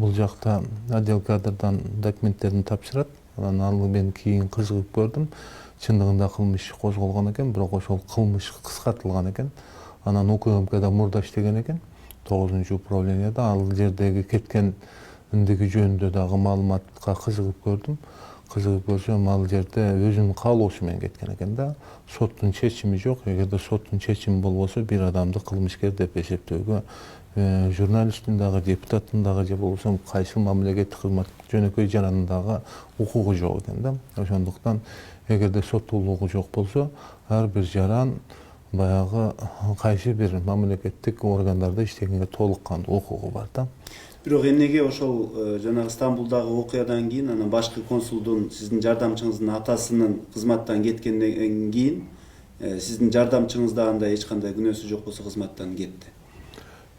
бул жакта отдел кадрдан документтерин тапшырат. Анан ал мен кийин кызыгып көрдүм. Чындыгында кылмыш козголгон экен, бирок ошол кылмыш кыскартылган экен. Анан УКМКда мурда иштеген экен. 9-управленияда ал жердеги кеткендиги жөнүндө дагы маалыматка кызыгып көрдүм. Кызыгып көрсөм, ал жерде өзүнүн каалоосу менен кеткен экен да. Соттун чечими жок. Эгерде соттун чечими болбосо, бир адамды кылмышкер деп эсептөөгө журналисттин дагы, депутаттын дагы же болбосо кайсы мамлекеттик кызмат жөнөкөй жаранын дагы укугу жок экен да. Ошондуктан эгерде соттуулугу жок болсо, ар бир жаран баягы кайсы бир мамлекеттик органдарда иштегенге толук кандуу укугу бар да. Бирок эмнеге ошол жанагы Стамбулдагы окуядан кийин анан башкы консулдун, сиздин жардамчыңыздын атасынын кызматтан кеткенден кийин сиздин жардамчыңыз да андай эч кандай күнөөсү жок болсо кызматтан кетти?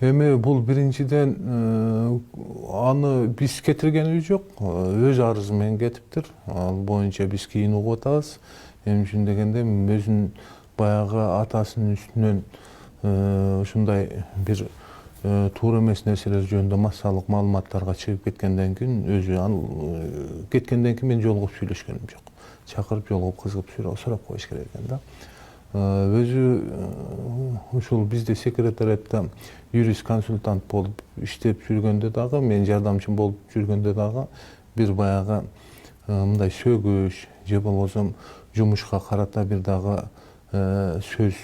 Эми бул биринчиден аны биз кетиргенибиз жок. Өз арызы менен кетиптир. Ал боюнча биз кийин угуп атабыз. Эмне үчүн дегенде, өзүнүн баягы атасынын үстүнөн ушундай бир туура эмес нерселер жөнүндө массалык маалыматтарга чыгып кеткенден кийин, өзү ал кеткенден кийин мен жолугуп сүйлөшкөнүм жок. Чакырып жолугуп кызыгып сурап коюш керек экен да. Өзү ушул бизде секретариатта юрист консультант болуп иштеп жүргөндө дагы, мен жардамчым болуп жүргөндө дагы бир баягы мындай сөгүш же болбосо жумушка карата бир дагы сөз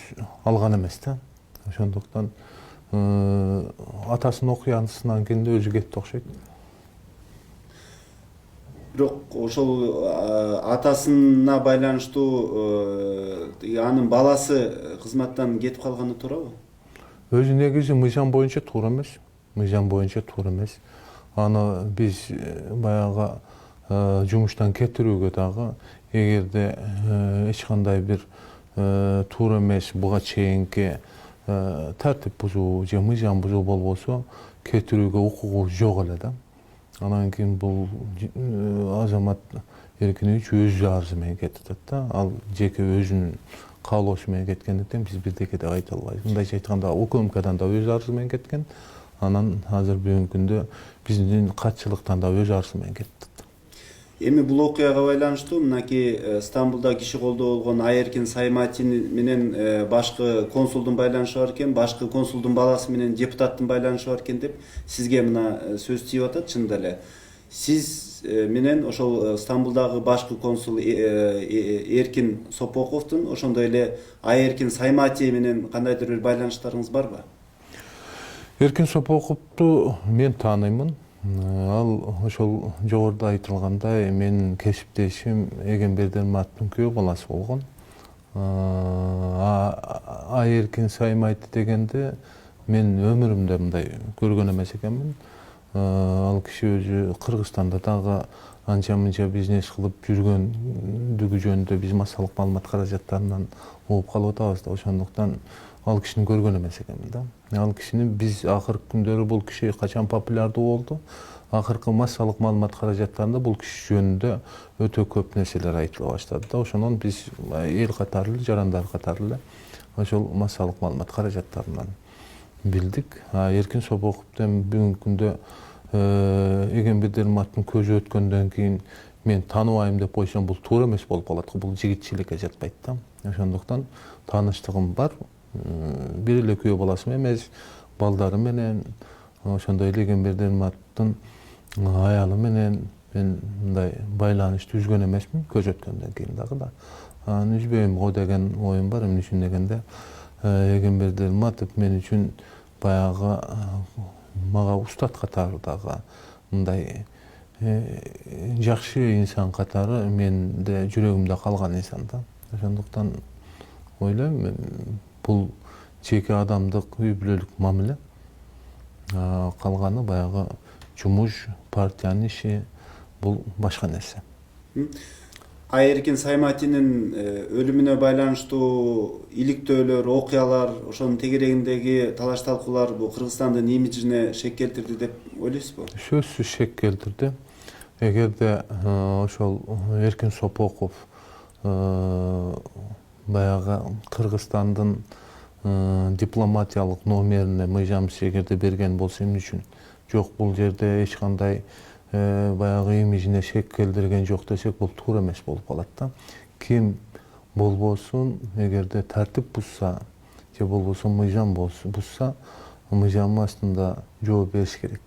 алган эмес да. Ошондуктан атасынын окуясынан кийин өзү кетти окшойт. Бирок ошол атасына байланыштуу анын баласы кызматтан кетип калганы туурабы? Өзү негизи мыйзам боюнча туура эмес. Мыйзам боюнча туура эмес. Аны биз баягы жумуштан кетирүүгө дагы, эгерде эч кандай бир туура эмес буга чейинки тартип бузуу же мыйзам бузуу болбосо, кетирүүгө укугу жок эле да. Анан кийин бул азамат Эркинович өз арызы менен кетип да. Ал жеке өзүнүн каалоосу менен кеткендиктен биз бирдеке деп айта албайбыз. Мындайча айтканда, УКМКдан да өз арызы менен кеткен. Анан азыр бүгүнкү күндө биздин катчылыктан да өз арызы менен кетти. Эми бул окуяга байланыштуу мынакей Стамбулда киши колдоо болгон Айеркин Сайматин менен башкы консулдун байланышы бар экен, башкы консулдун баласы менен депутаттын байланышы бар экен деп сизге мына сөз тийип атат. Чындап эле сиз менен ошол Стамбулдагы башкы консул Эркин Сопоковдун, ошондой эле Айеркин Саймати менен кандайдыр бир байланыштарыңыз барбы? Эркин Сопоковду мен тааныймын. Ал ошол жогоруда айтылгандай менин кесиптешим Эгембердин күйөө баласы болгон. Айеркин Саймайты дегенде мен өмүрүмдө мындай көргөн эмес экенмин. Ал киши өзү Кыргызстанда дагы анча-мынча бизнес кылып жүргөндүгү жөнүндө биз массалык маалымат каражаттарынан угуп калып атабыз да. Ошондуктан ал кишини көргөн эмес экенмин да. Ал кишини биз акыркы күндөрү бул киши качан популярдуу болду, акыркы массалык маалымат каражаттарында бул киши жөнүндө өтө көп нерселер айтыла баштады да. Ошондон биз эл катары эле, жарандар катары эле ошол массалык маалымат каражаттарынан билдик. Эркин Сопоковдон бүгүнкү күндө Эгембердин көзү өткөндөн кийин мен тааныбайм деп койсом, бул туура эмес болуп калат. Бул жигитчиликке жатпайт да. Ошондуктан тааныштыгым бар. Бир эле күйөө баласы эмес, балдары менен, ошондой эле Эгембердин аялы менен мен мындай байланышты үзгөн эмесмин, көз өткөндөн кийин дагы да. Үзбөйм го деген оюм бар. Эмне үчүн дегенде, Эгембердин мен үчүн баягы мага устат катары дагы, мындай жакшы инсан катары менде жүрөгүмдө калган инсан да. Ошондуктан ойлойм, бул жеке адамдык үй бүлөлүк мамиле. Калганы баягы жумуш, партиянын иши, бул башка нерсе. Айеркин Сайматинин өлүмүнө байланыштуу иликтөөлөр, окуялар, ошонун тегерегиндеги талаш талкуулар бул Кыргызстандын имиджине шек келтирди деп ойлойсузбу? Сөзсүз шек келтирди. Эгерде ошол Эркин Сопоков баягы Кыргызстандын дипломатиялык номерине мыйзам эгерде берген болсо, эмне үчүн жок бул жерде эч кандай баягы имижине шек келтирген жок десек бул туура эмес болуп калат да. Ким болбосун эгерде тартип бузса же болбосо мыйзам бузса мыйзамдын астында жооп бериш керек.